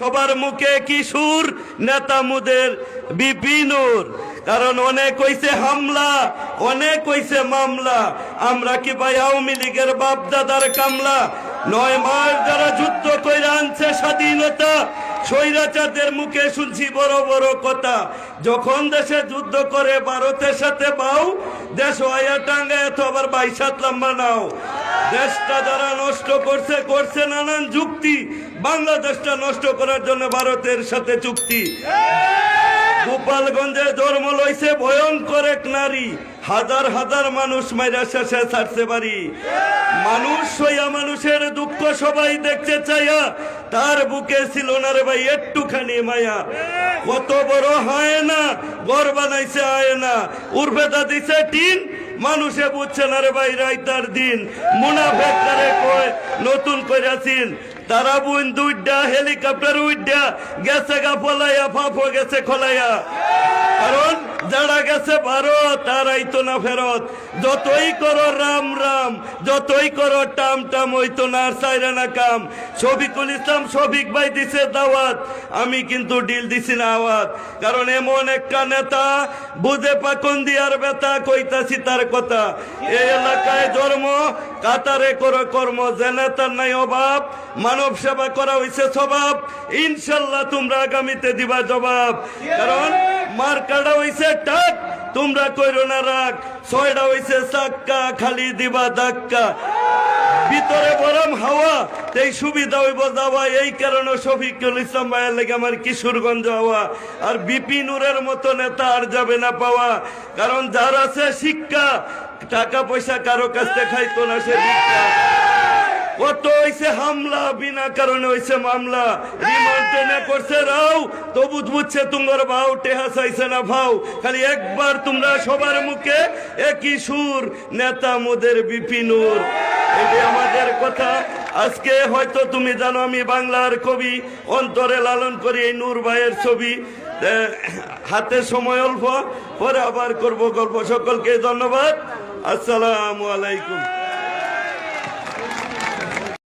সবার মুখে কিশোর নেতা মুদের বিপিনুর। কারণ অনেক হইছে হামলা, অনেক হইছে মামলা। আমরা কি ভাই আওয়ামী লীগের বাপ দাদার কামলা? 9 মাস যারা যুদ্ধ করে আনছে স্বাধীনতা, স্বৈরাচারদের মুখে শুনছি বড় বড় কথা। যখন দেশে যুদ্ধ করে ভারতের সাথে বাউ, দেশ হইয়া টাঙ্গায় তো আবার 22 লম্বা নাও। দেশটা যারা নষ্ট করছে, করছে নানান যুক্তি। বাংলাদেশটা নষ্ট করার জন্য ভারতের সাথে চুক্তি। গোপালগঞ্জে জন্ম লইছে ভয়ঙ্কর এক নারী, হাজার হাজার মানুষ মাইরা শেষে ছাড়ছে বাড়ি। মানুষ হইয়া মানুষের দুঃখ সবাই দেখতে চাইয়া, তার বুকে ছিল না রে ভাই একটুখানি মায়া। কত বড় হয় না ঘর বানাইছে আয় না, উর্বেদা দিছে টিন, মানুষে বুঝছে না রে ভাই রাইতার দিন। মুনাফেক তারে কয় নতুন কইরাছিন, তারা বুন দুইটা হেলিকপ্টার উইডা গেছে গা ফলাইয়া, ফাফো গেছে খলাইয়া। কারণ যারা গেছে ভারত তারাই তো না ফেরত। যতই করো রাম রাম, যতই করো টাম টাম, হইতো না আর চাইরে না কাম। শফিকুল ইসলাম শফিক ভাই দিছে দাওয়াত, আমি কিন্তু ডিল দিছি না আওয়াত। কারণ এমন একটা নেতা বুঝে পাকন দিয়ার বেতা, কইতাছি তার কথা। এই এলাকায় জন্ম, কাতারে করো কর্ম, যে নেতার নাই অভাব, মানব সেবা করা হইছে স্বভাব। ইনশাল্লাহ তোমরা আগামীতে দিবা জবাব। কারণ মার্কাটা হইছে টাক, তোমরা কইরো না রাগ। 6টা হইছে চাক্কা, খালি দিবা ধাক্কা। ভিতরে বরম হাওয়া, এই সুবিধা হইব যাওয়া। এই কারণে শফিকুল ইসলাম ভাইয়ের লেগে আমার কিশোরগঞ্জ হওয়া। আর বিপিনুরের মতো নেতা আর যাবে না পাওয়া। কারণ যার আছে শিক্ষা, টাকা পয়সা কারো কাছ থেকে খাইতো না সে ভিক্ষা। কত হইছে হামলা, বিনা কারণে হইছে মামলা। রিমান্ডে না করছে রাও, তবু বুঝছে তোমার ভাও, টেহা চাইছে না ভাও। খালি একবার তোমরা সবার মুখে একই সুর, নেতা মোদের বিপিনুর। এটাই আমাদের কথা। আজকে হয়তো তুমি জানো আমি বাংলার কবি, অন্তরে লালন করি এই নূর ভাইয়ের ছবি। হাতে সময় অল্প, পরে আবার করব গল্প। সকলকে ধন্যবাদ। আসসালামু আলাইকুম।